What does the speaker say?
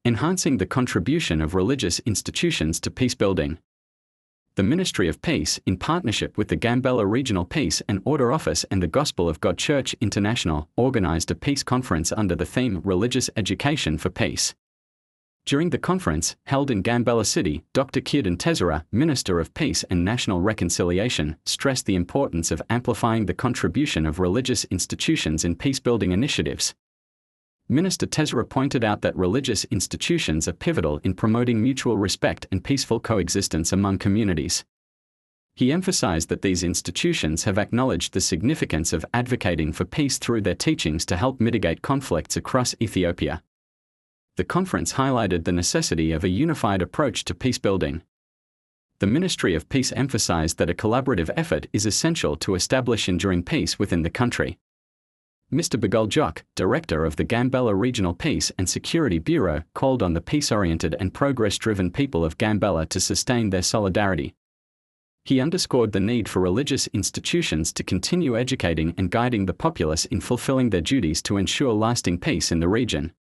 Enhancing the contribution of religious institutions to peacebuilding. The Ministry of Peace, in partnership with the Gambella Regional Peace and Order Office and the Gospel of God Church International, organized a peace conference under the theme Religious Education for Peace. During the conference, held in Gambella City, Dr. Kierden Tesera, Minister of Peace and National Reconciliation, stressed the importance of amplifying the contribution of religious institutions in peacebuilding initiatives. Minister Tesera pointed out that religious institutions are pivotal in promoting mutual respect and peaceful coexistence among communities. He emphasized that these institutions have acknowledged the significance of advocating for peace through their teachings to help mitigate conflicts across Ethiopia. The conference highlighted the necessity of a unified approach to peacebuilding. The Ministry of Peace emphasized that a collaborative effort is essential to establish enduring peace within the country. Mr. Baguljok, Director of the Gambella Regional Peace and Security Bureau, called on the peace-oriented and progress-driven people of Gambella to sustain their solidarity. He underscored the need for religious institutions to continue educating and guiding the populace in fulfilling their duties to ensure lasting peace in the region.